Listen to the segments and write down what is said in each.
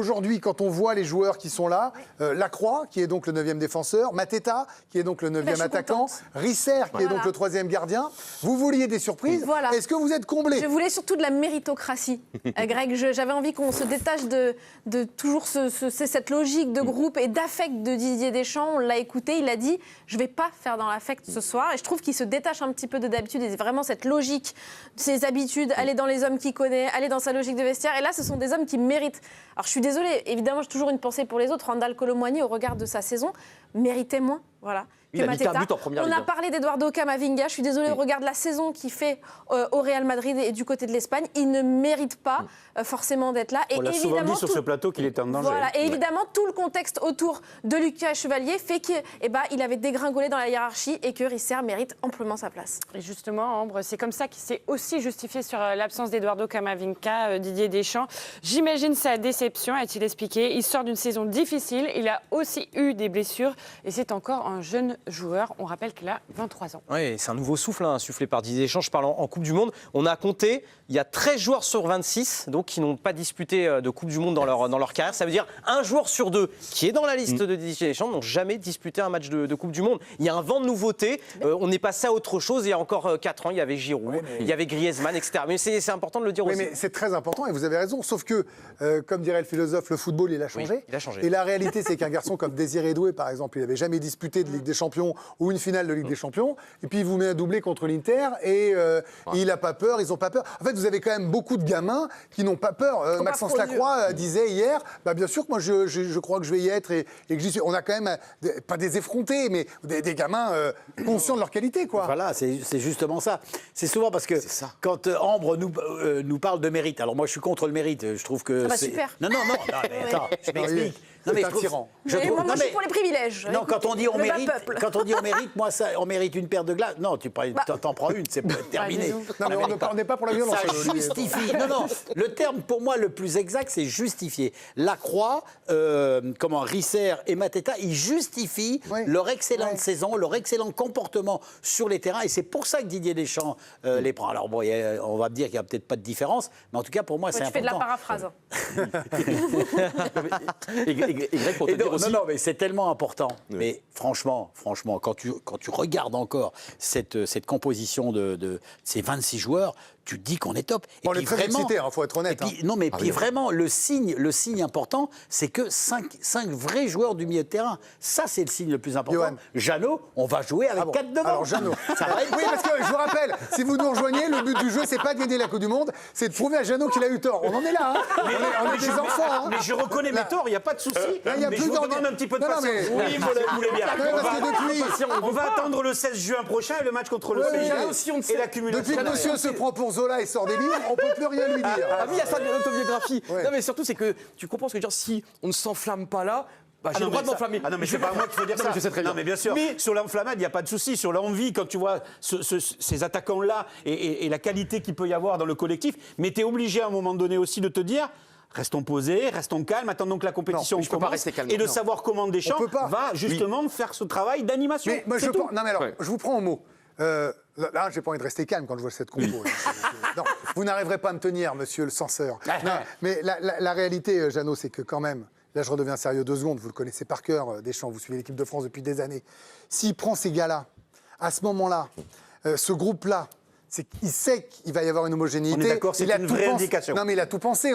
aujourd'hui, quand on voit les joueurs qui sont là, Lacroix, qui est donc le 9e défenseur, Mateta, qui est donc le 9e attaquant, Risser, qui est donc le 3e gardien, vous vouliez des surprises. Voilà. Est-ce que vous êtes comblé? Je voulais surtout de la méritocratie, Greg. J'avais envie qu'on se détache de toujours cette logique de groupe et d'affect de Didier Deschamps. On l'a écouté, il a dit « je ne vais pas faire dans l'affect ce soir ». Et je trouve qu'il se détache un petit peu de d'habitude et vraiment cette logique, ses habitudes, aller dans les hommes qu'il connaît, aller dans sa logique de vestiaire. Et là, ce sont des hommes qui méritent. Alors, je suis désolée, évidemment, j'ai toujours une pensée pour les autres. Randal Kolo Muani, au regard de sa saison, méritait moins. Voilà. Il a mis un but en première ligue. On a parlé d'Eduardo Camavinga. Je suis désolée, au regard de la saison qu'il fait au Real Madrid et du côté de l'Espagne, il ne mérite pas forcément d'être là. On l'a souvent dit sur ce plateau qu'il était en danger. Voilà. Et évidemment, tout le contexte autour de Lucas Chevalier fait qu'il avait dégringolé dans la hiérarchie et que Risser mérite amplement sa place. Et justement, Ambre, c'est comme ça qu'il s'est aussi justifié sur l'absence d'Eduardo Camavinga, Didier Deschamps. J'imagine sa déception, a-t-il expliqué. Il sort d'une saison difficile, il a aussi eu des blessures et c'est encore un jeune joueur. On rappelle qu'il a 23 ans. Oui, c'est un nouveau souffle, soufflé par Didier Deschamps. Je parle en Coupe du Monde. On a compté, il y a 13 joueurs sur 26 donc, qui n'ont pas disputé de Coupe du Monde dans leur carrière. Ça veut dire un joueur sur 2 qui est dans la liste de Didier Deschamps n'ont jamais disputé un match de Coupe du Monde. Il y a un vent de nouveauté. On est passé à autre chose. Il y a encore 4 ans, il y avait Giroud, il y avait Griezmann, etc. Mais c'est important de le dire aussi. Mais c'est très important et vous avez raison. Sauf que, comme dirait le philosophe, le football, il a changé. Oui, il a changé. Et la réalité, c'est qu'un garçon comme Désiré Doué, par exemple, il n'avait jamais disputé de Ligue des Champions ou une finale de Ligue des Champions. Et puis, il vous met un doublé contre l'Inter et il n'a pas peur, ils n'ont pas peur. En fait, vous avez quand même beaucoup de gamins qui n'ont pas peur. Maxence Lacroix disait hier, bien sûr que moi, je crois que je vais y être et que j'y suis. On a quand même, pas des effrontés, mais des gamins conscients de leur qualité, quoi. Voilà, c'est justement ça. C'est souvent parce que quand Ambre nous parle de mérite, alors moi, je suis contre le mérite. Je trouve que ça va super. Non, mais attends, je m'explique. Non, mais un tyran. Moi, je suis pour les privilèges. Non, quand on dit on mérite, moi, on mérite une paire de glaces. Non, t'en prends une, c'est terminé. Non, mais on n'est pas pour la violence. Ça justifie. Non, le terme pour moi le plus exact, c'est justifier. Lacroix, Risser et Mateta, ils justifient leur excellente saison, leur excellent comportement sur les terrains, et c'est pour ça que Didier Deschamps les prend. Alors bon, on va me dire qu'il n'y a peut-être pas de différence, mais en tout cas pour moi c'est important. Tu fais de la paraphrase. Non, mais c'est tellement important. Oui. Mais franchement, quand tu regardes encore cette composition de ces 26 joueurs, tu te dis qu'on est top. On est très excité, il faut être honnête. Et puis, vraiment, le signe important, c'est que 5 vrais joueurs du milieu de terrain. Ça, c'est le signe le plus important. Johan. Jeannot, on va jouer avec 4 devant. Alors, Jeannot. Oui, parce que je vous rappelle, si vous nous rejoignez, le but du jeu, c'est pas de gagner la Coupe du Monde, c'est de prouver à Jeannot qu'il a eu tort. On en est là, on est des enfants. Mais je reconnais mes torts, il n'y a pas de souci. Il y a mais plus je vous demande un petit peu de patience. Oui, vous voulez bien. On va attendre le 16 juin prochain et le match contre le PSG et l'accumulation. Depuis que monsieur se prend pour Zola et sort des livres, on ne peut plus rien lui dire. Ah oui, il y a ça de l'autobiographie. Non, mais surtout, c'est que tu comprends ce que je veux dire. Si on ne s'enflamme pas là, j'ai le droit de m'enflammer. Ah non, mais c'est pas moi qui veux dire ça. Je sais très bien. Non, mais bien sûr. Mais sur l'enflammade, il n'y a pas de souci. Sur l'envie, quand tu vois ces attaquants-là et la qualité qu'il peut y avoir dans le collectif, mais tu es obligé à un moment donné aussi de te dire. Restons posés, restons calmes, attendons que la compétition commence et de savoir comment Deschamps va justement faire ce travail d'animation. Mais moi, je vous prends au mot. Là, j'ai pas envie de rester calme quand je vois cette compo. Non, vous n'arriverez pas à me tenir, monsieur le censeur. Non, mais la réalité, Jeannot, c'est que quand même, là, je redeviens sérieux 2 secondes, vous le connaissez par cœur, Deschamps, vous suivez l'équipe de France depuis des années. S'il prend ces gars-là, à ce moment-là, ce groupe-là, c'est qu'il sait qu'il va y avoir une homogénéité. On est d'accord, c'est une vraie indication. Non, mais il a tout pensé.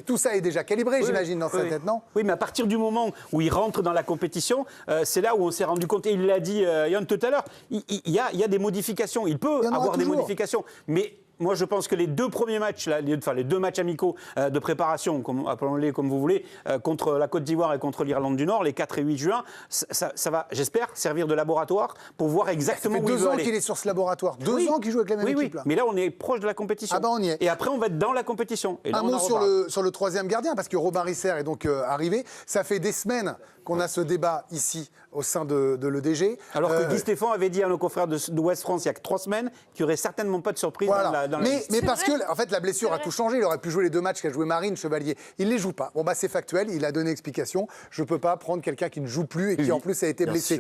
Tout ça est déjà calibré, j'imagine, dans sa tête, non? Oui, mais à partir du moment où il rentre dans la compétition, c'est là où on s'est rendu compte, et il l'a dit Yann tout à l'heure, il y a des modifications. Il peut avoir des modifications. Mais moi, je pense que les 2 premiers matchs, les 2 matchs amicaux de préparation, appelons-les comme vous voulez, contre la Côte d'Ivoire et contre l'Irlande du Nord, les 4 et 8 juin, ça va, j'espère, servir de laboratoire pour voir exactement où il veut aller. Ça fait 2 ans qu'il est sur ce laboratoire. 2 ans qu'il joue avec la même équipe. Oui, mais là, on est proche de la compétition. Ah ben, on y est. Et après, on va être dans la compétition. Et là, un mot sur le 3e gardien, parce que Robin Risser est donc arrivé. Ça fait des semaines qu'on a ce débat ici au sein de l'EDG. Alors que Guy Stéphane avait dit à nos confrères d'Ouest France il y a que 3 semaines qu'il n'y aurait certainement pas de surprise dans la liste. Mais parce que, en fait, la blessure a tout changé. Il aurait pu jouer les 2 matchs qu'a joué Marine, Chevalier. Il ne les joue pas. Bon, c'est factuel. Il a donné explication. Je ne peux pas prendre quelqu'un qui ne joue plus et qui, en plus, a été blessé.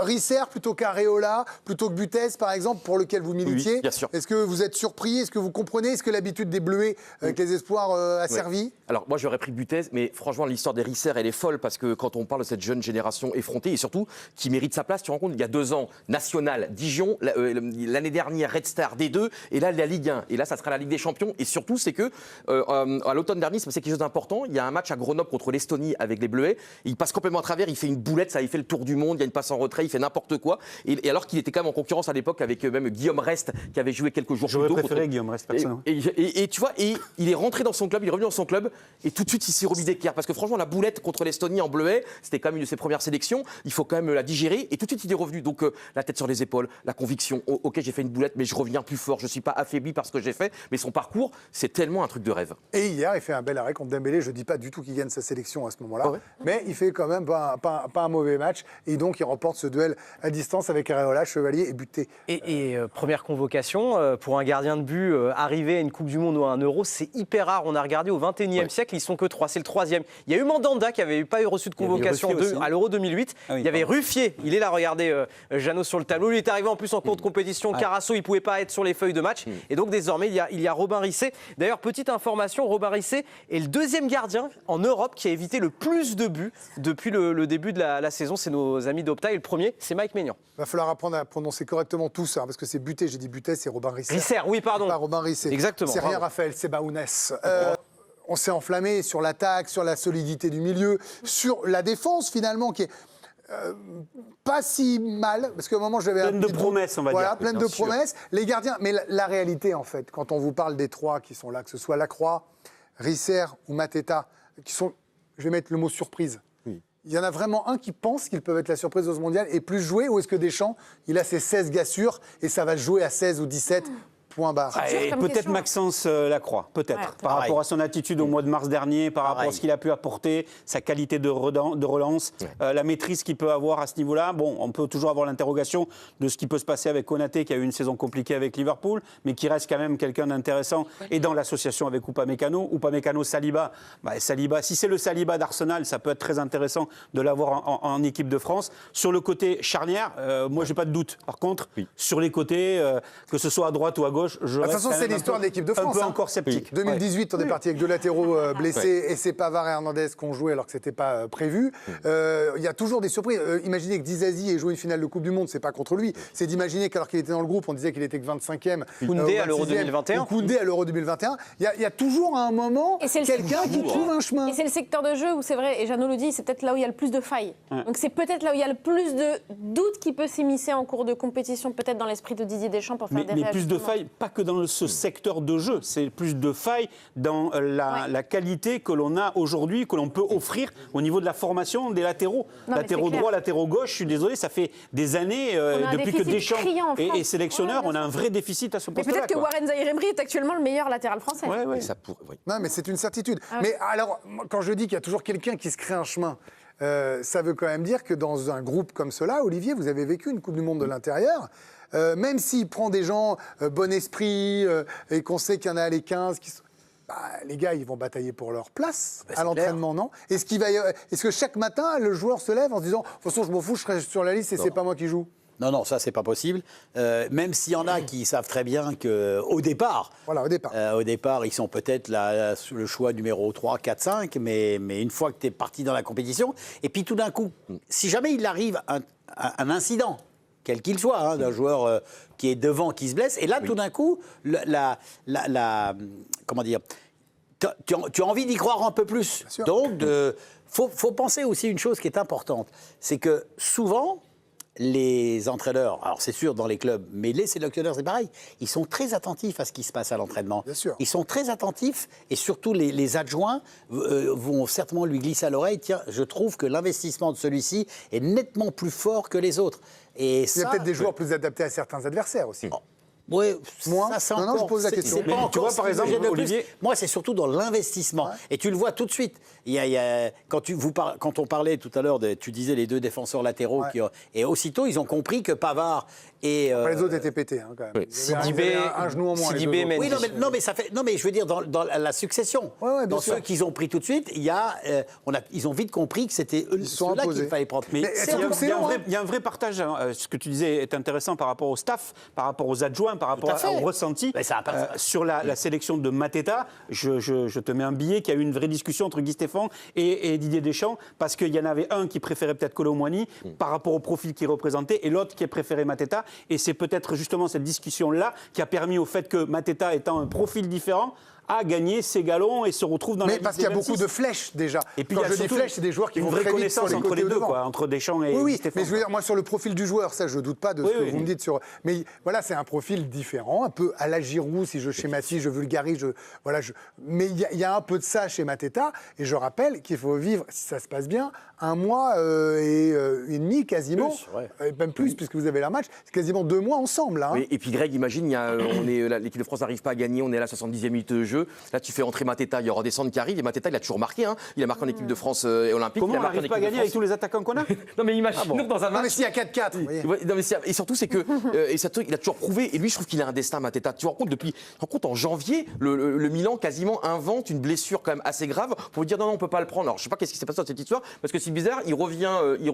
Risser plutôt qu'Areola, plutôt que Butez, par exemple, pour lequel vous militiez. Oui, bien sûr. Est-ce que vous êtes surpris? Est-ce que vous comprenez? Est-ce que l'habitude des Bleuets avec les espoirs a servi? Alors moi j'aurais pris Butez, mais franchement l'histoire des Risser elle est folle parce que quand on parle de cette jeune génération effrontée et surtout qui mérite sa place, tu te rends compte, il y a 2 ans, National, Dijon, l'année dernière Red Star D2 et là la Ligue 1 et là ça sera la Ligue des Champions et surtout c'est que à l'automne dernier c'est quelque chose d'important, il y a un match à Grenoble contre l'Estonie avec les Bleuets, il passe complètement à travers, il fait une boulette, ça il fait le tour du monde, il y a une passe en retrait, il fait n'importe quoi et alors qu'il était quand même en concurrence à l'époque avec même Guillaume Rest qui avait joué quelques jours plus tôt. J'aurais préféré Guillaume Rest personnellement. Et tu vois, il est rentré dans son club, il est revenu dans son club et tout de suite il s'est remis d'équerre parce que franchement la boulette contre l'Estonie en bleuet, c'était quand même une de ses premières sélections, il faut quand même la digérer et tout de suite il est revenu. Donc la tête sur les épaules, la conviction, ok j'ai fait une boulette mais je reviens plus fort, je suis pas affaibli par ce que j'ai fait, mais son parcours c'est tellement un truc de rêve. Et hier il fait un bel arrêt contre Dembélé, je dis pas du tout qu'il gagne sa sélection à ce moment-là, mais il fait quand même pas un mauvais match et donc il remporte ce duel à distance avec Areola, Chevalier et Buté. Et première convocation pour un gardien de but arriver à une Coupe du Monde ou à un Euro, c'est hyper rare. On a regardé au 21e siècle, ils sont que 3, c'est le 3e. Il y a eu Mandanda qui n'avait pas reçu de convocation à l'Euro 2008. Il y avait Ruffier, il est là, regardez Jeannot sur le tableau. Il est arrivé en plus en cours de compétition. Carasso, il ne pouvait pas être sur les feuilles de match. Et donc désormais, il y a Robin Risset. D'ailleurs, petite information, Robin Risset est le 2e gardien en Europe qui a évité le plus de buts depuis le début de la saison. C'est nos amis d'Opta. Et le premier, c'est Mike Maignan. Il va falloir apprendre à prononcer correctement tout ça, parce que c'est Buté, j'ai dit Buté, c'est Robin Risset. Risser, oui, pardon. Pas Robin Risset. Exactement. C'est rien, Raphaël, c'est Baounès. On s'est enflammé sur l'attaque, sur la solidité du milieu, sur la défense finalement qui est pas si mal, parce qu'à un moment j'avais pleine de promesses, on va dire. Pleine de promesses. Les gardiens, mais la réalité en fait, quand on vous parle des 3 qui sont là, que ce soit Lacroix, Risser ou Mateta, qui sont, je vais mettre le mot surprise. Il y en a vraiment un qui pense qu'ils peuvent être la surprise au mondial et plus jouer, ou est-ce que Deschamps, il a ses 16 gars sûrs et ça va le jouer à 16 ou 17 point barre. Peut-être Maxence Lacroix, peut-être, par rapport à son attitude au mois de mars dernier, par rapport à ce qu'il a pu apporter, sa qualité de relance, la maîtrise qu'il peut avoir à ce niveau-là. Bon, on peut toujours avoir l'interrogation de ce qui peut se passer avec Konaté, qui a eu une saison compliquée avec Liverpool, mais qui reste quand même quelqu'un d'intéressant. Et dans l'association avec Upamecano, Saliba, Saliba, si c'est le Saliba d'Arsenal, ça peut être très intéressant de l'avoir en équipe de France. Sur le côté charnière, moi, j'ai pas de doute. Par contre, sur les côtés, que ce soit à droite ou à gauche, de toute façon, c'est l'histoire de l'équipe de France. Un peu encore sceptique. 2018, on est parti avec 2 latéraux blessés et c'est Pavard et Hernandez qui ont joué alors que ce n'était pas prévu. Il y a toujours des surprises. Imaginez que Dizazi ait joué une finale de Coupe du Monde, c'est pas contre lui. C'est d'imaginer qu'alors qu'il était dans le groupe, on disait qu'il était que 25e. Koundé à l'Euro 2021. Koundé à l'Euro 2021. Il y a toujours à un moment quelqu'un qui trouve un chemin. Et c'est le secteur de jeu où c'est vrai, et Jeannot le dit, c'est peut-être là où il y a le plus de failles. Donc c'est peut-être là où il y a le plus de doutes qui peut s'immiscer en cours de compétition, peut-être dans l'esprit de Didier Deschamps pour faire des réajustements. Mais plus de failles, pas que dans ce secteur de jeu, c'est plus de failles dans la qualité que l'on a aujourd'hui, que l'on peut offrir au niveau de la formation des latéraux. Latéraux droit, latéraux gauche, je suis désolé, ça fait des années, depuis que Deschamps est sélectionneur, on a un vrai déficit à ce poste-là. Mais peut-être que Warren Zaïre-Emery est actuellement le meilleur latéral français. Non, mais c'est une certitude. Mais alors, quand je dis qu'il y a toujours quelqu'un qui se crée un chemin, ça veut quand même dire que dans un groupe comme cela, Olivier, vous avez vécu une Coupe du Monde de l'intérieur. Même s'il prend des gens bon esprit et qu'on sait qu'il y en a les 15 qui sont... les gars, ils vont batailler pour leur place à l'entraînement, non ? Est-ce que chaque matin, le joueur se lève en se disant « De toute façon, je m'en fous, je serai sur la liste et c'est pas moi qui joue » ? Non, ça, c'est pas possible. Même s'il y en a qui savent très bien qu'au départ, au départ, ils sont peut-être le choix numéro 3, 4, 5, mais une fois que tu es parti dans la compétition, et puis tout d'un coup, si jamais il arrive un incident, quel qu'il soit, d'un joueur qui est devant, qui se blesse, et là, tout d'un coup, comment dire, tu as envie d'y croire un peu plus. Donc, faut penser aussi une chose qui est importante, c'est que souvent, les entraîneurs, alors c'est sûr dans les clubs, mais les sélectionneurs c'est pareil, ils sont très attentifs à ce qui se passe à l'entraînement. Bien sûr. Ils sont très attentifs et surtout les adjoints vont certainement lui glisser à l'oreille, tiens, je trouve que l'investissement de celui-ci est nettement plus fort que les autres. Et il y a peut-être des joueurs plus adaptés à certains adversaires aussi. Ouais, Moins ça, c'est Non, non, encore- je pose la c'est- question. c'est pas Mais tu encore vois, ce par qui exemple, me gêne le plus. Olivier- Moi, c'est surtout dans l'investissement. Et tu le vois tout de suite. Quand on parlait tout à l'heure, tu disais les deux défenseurs latéraux, et aussitôt, ils ont compris que Pavard et... Les autres étaient pétés, hein, quand même. Oui. Ils avaient un genou en moins. les Sidibé, deux autres. Mendy. Oui, non, mais ça fait. Non, mais je veux dire, dans la succession, Ouais, bien dans sûr. ceux qu'ils ont pris tout de suite, ils ont vite compris que c'était sont ceux-là imposés. qu'il fallait prendre. Mais c'est il y a- surtout que c'est il y a un long, vrai- hein. il y a un vrai partage. Ce que tu disais est intéressant par rapport au staff, par rapport aux adjoints, par rapport à fait. au ressenti. Mais ça a pas- Sur la sélection de Mateta, je te mets un billet qu'il y a eu une vraie discussion entre Guy Stéphane et Didier Deschamps, parce qu'il y en avait un qui préférait peut-être Kolo Muani par rapport au profil qu'il représentait, et l'autre qui a préféré Mateta. Et c'est peut-être justement cette discussion-là qui a permis au fait que Mateta, étant un profil différent, a gagné ses galons et se retrouve dans la Mais liste parce des qu'il y a 26. beaucoup de flèches déjà. Et puis Quand il y a je dis surtout flèches, c'est des joueurs qui une vont vraie très vite sur connaissance les entre côtés les ou deux, devant. quoi, entre Deschamps et Oui, Stéphane. mais je veux dire, moi, sur le profil du joueur, ça, je ne doute pas de ce que vous oui. me dites sur. Mais voilà, c'est un profil différent, un peu à la Giroud, si je schématise, je vulgarise, mais il y a un peu de ça chez Mateta, et je rappelle qu'il faut vivre, si ça se passe bien, un mois et demi quasiment, Plus, ouais. même plus, puisque vous avez leur match, c'est quasiment 2 mois ensemble, là. Hein. Oui, et puis Greg, imagine, l'équipe de France n'arrive pas à gagner, on est à la 70e minute de jeu. Là, tu fais entrer Mateta, il y aura des centres qui arrivent. Et Mateta, il a toujours marqué. Hein. Il a marqué en équipe de France et olympique. Comment il a on marqué en n'arrive pas à équipe de gagner avec France. tous les attaquants qu'on a Non, mais imagine dans un Non, mais match. s'il y a 4-4, vous voyez. Ouais, non, mais et surtout, c'est que il a toujours prouvé. Et lui, je trouve qu'il a un destin, Mateta. Tu te rends compte, en janvier, le Milan quasiment invente une blessure quand même assez grave pour lui dire non, on peut pas le prendre. Alors, je sais pas qu'est-ce qui s'est passé dans cette histoire, parce que c'est bizarre. Il revient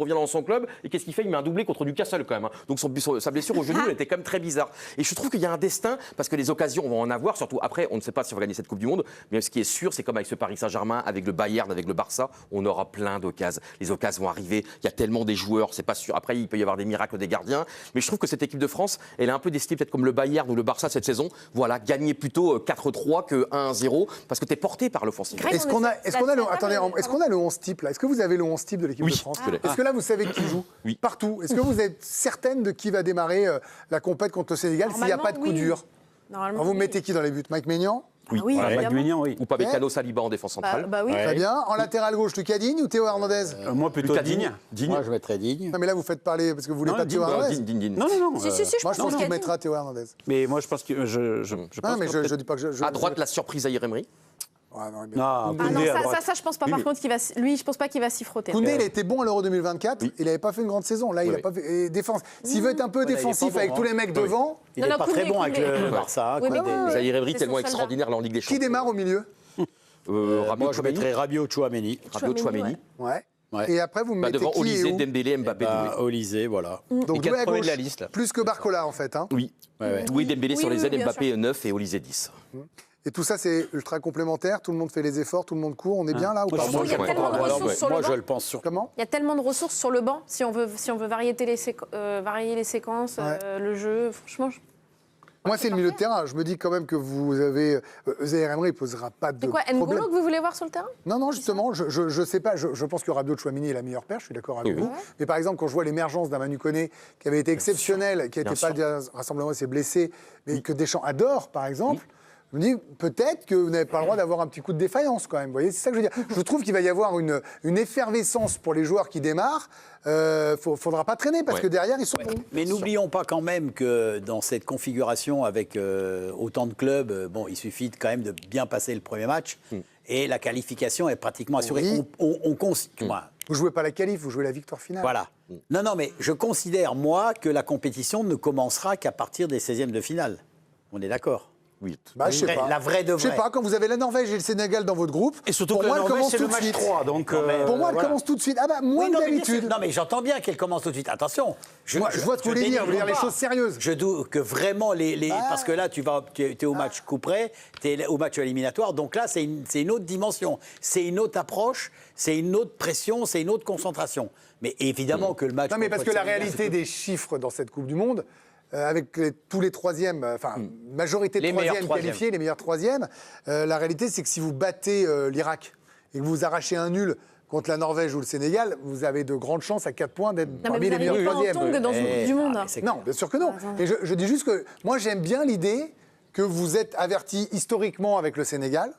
dans son club et qu'est-ce qu'il fait? Il met un doublé contre Newcastle quand même. Hein. Donc sa blessure au genou, elle était quand même très bizarre. Et je trouve qu'il y a un destin, parce que les occasions, on va en avoir. Surtout après, on ne sait pas si on va gagner cette Coupe du Monde, mais ce qui est sûr, c'est comme avec ce Paris Saint-Germain, avec le Bayern, avec le Barça, on aura plein d'occasions. Les occasions vont arriver. Il y a tellement des joueurs, c'est pas sûr. Après, il peut y avoir des miracles des gardiens, mais je trouve que cette équipe de France, elle est un peu destinée peut-être comme le Bayern ou le Barça cette saison. Voilà, gagner plutôt 4-3 que 1-0, parce que tu es porté par l'offensive. Greg, Est-ce qu'on a le Attendez, est-ce qu'on a le 11 type là? Est-ce que vous avez le 11 type de l'équipe Oui, de France? je l'ai. Est-ce que là vous savez qui joue? Oui. Partout. Est-ce que vous êtes certaine de qui va démarrer la compète contre le Sénégal s'il n'y a pas de coup oui. dur? Normalement, Alors, vous oui. mettez qui dans les buts? Mike Maignan? Ah oui, Voilà, évidemment. Maguignan, oui. Ou pas avec Ouais. Cano Saliba en défense centrale. Bah oui. Très bien. En latéral gauche, Lucas Digne ou Théo Hernandez? Moi, plutôt Lucas Digne. Moi, je mettrais Digne. Non mais là vous faites parler parce que vous voulez Non, pas Digne, Théo Hernandez. Digne. Non, non, non. Si, si, si, je Moi je pense qu'il qu'il y a mettra Théo Hernandez. Mais moi, je pense que je Non pense mais que je dis pas que je. À droite, la surprise à Emery. Ouais, non, mais- Non, Ah non, Koundé à droite. ça, je pense pas. Par contre, lui, je pense pas qu'il va s'y frotter. Koundé, il a été bon à l'Euro 2024. Il n'avait pas fait une grande saison. Là, il Oui, a pas fait. Et défense. S'il veut être un peu Ouais, là, il est défensif pas bon, avec hein. tous les mecs devant, Il n'est pas Koundé, très bon avec Koundé. le Barça. Oui, mais Koundé. bon, Zaïre Emery, c'est tellement son soldat. extraordinaire là en Ligue des Champions. qui démarre au milieu? Rabiot, Moi, je Chouameni. mettrais Rabiot, Chouameni. Rabiot, Chouameni. Ouais. Ouais. Et après, vous me Bah, mettez devant qui et Olysée, où Dembélé, Mbappé, Doué. Olysée, voilà. Donc Les quatre Doué à premiers de gauche, la liste, là. plus que Barcola en fait. Hein. Oui. Ouais. Doué, Dembélé Oui, sur les oui, ailes, bien Mbappé sûr. 9 et Olysée 10. Et tout ça, c'est ultra complémentaire. Tout le monde fait les efforts, tout le monde court. On est bien là ou Moi, pas? je Il y a Ouais. tellement de Voilà, ressources sur le moi, banc. je le pense sur. Comment? Il y a tellement de ressources sur le banc, si on veut varier les séquences, Ouais. le jeu. Franchement, Moi, c'est le milieu de terrain. Je me dis quand même que vous avez. Zaïre Emery ne posera pas de c'est quoi, problème. N'Golo que vous voulez voir sur le terrain? Non, non, justement, je sais pas. Je pense que Rabiot Chouameni est la meilleure paire, je suis d'accord avec Oui, vous. Mais par exemple, quand je vois l'émergence d'un Manu Koné qui avait été exceptionnel, qui n'était Bien pas sûr. du rassemblement, s'est blessé, mais que Deschamps adore, par exemple. Je me dis, peut-être que vous n'avez pas le droit d'avoir un petit coup de défaillance quand même. Vous voyez, c'est ça que je veux dire. Je trouve qu'il va y avoir une effervescence pour les joueurs qui démarrent. Faudra pas traîner parce Ouais. que derrière, ils sont bons. Mais n'oublions pas quand même que dans cette configuration avec autant de clubs, bon, il suffit quand même de bien passer le premier match et la qualification est pratiquement assurée. Oui. Moi, Vous jouez pas la qualif, vous jouez la victoire finale. voilà. Non, non, mais je considère, moi, que la compétition ne commencera qu'à partir des 16e de finale. On est d'accord? Oui. Bah, je sais pas. La vraie de Je sais vraie. pas, quand vous avez la Norvège et le Sénégal dans votre groupe, Et surtout pour que moi, la elle Norvège, commence c'est tout le de match suite. 3. Donc, Pour moi, elle voilà. commence tout de suite. Ah bah, moins Oui, non, que mais bien sûr. d'habitude. Non, mais j'entends bien qu'elle commence tout de suite. Attention. Moi, je vois ce que vous voulez dire, vous voulez dire les choses sérieuses. Je doute que vraiment parce que là, tu es au match coup près, tu es au match éliminatoire. Donc là, c'est une autre dimension. C'est une autre approche, c'est une autre pression, c'est une autre concentration. Mais évidemment que le match. Non, mais parce contre que la le Sénégal, réalité des chiffres dans cette Coupe du Monde, avec tous les troisièmes, enfin, majorité de Les meilleurs troisièmes troisièmes. qualifiés, les meilleurs troisièmes, la réalité, c'est que si vous battez l'Irak et que vous arrachez un nul contre la Norvège ou le Sénégal, vous avez de grandes chances à 4 points d'être Non, mais parmi vous les meilleurs n'allez pas en troisièmes. tongue dans une Coupe du Monde. mais c'est Non, bien sûr que non. attendez. Et je dis juste que moi, j'aime bien l'idée que vous êtes avertis historiquement avec le Sénégal.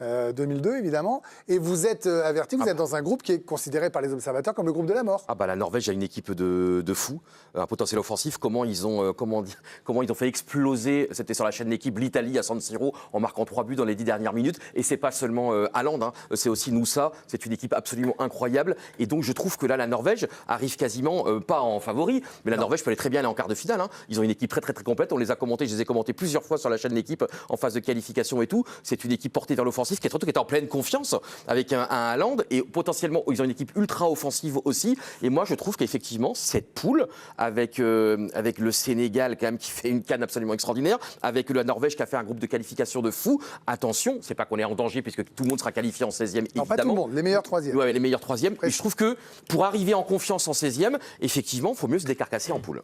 2002 évidemment, et vous êtes averti, vous êtes dans un groupe qui est considéré par les observateurs comme le groupe de la mort. Ah bah la Norvège a une équipe de fous, un potentiel offensif. Comment ils ont fait exploser, c'était sur la chaîne d'équipe, l'Italie à San Siro en marquant 3 buts dans les 10 dernières minutes. Et c'est pas seulement Haaland, hein, c'est aussi Nusa. C'est une équipe absolument incroyable. Et donc je trouve que là la Norvège arrive quasiment pas en favori, mais la Norvège peut aller très bien aller en quart de finale. Hein. Ils ont une équipe très très très complète. On les a commentés, je les ai commentés plusieurs fois sur la chaîne d'équipe en phase de qualification et tout. C'est une équipe portée vers l'offensif qui est en pleine confiance avec un Haaland et potentiellement ils ont une équipe ultra offensive aussi. Et moi je trouve qu'effectivement cette poule avec le Sénégal quand même qui fait une CAN absolument extraordinaire, avec la Norvège qui a fait un groupe de qualification de fou. Attention, c'est pas qu'on est en danger puisque tout le monde sera qualifié en 16e évidemment. Non, pas tout le monde, les meilleurs 3e. Ouais, les meilleurs 3e. Et je trouve que pour arriver en confiance en 16e, effectivement, il faut mieux se décarcasser en poule.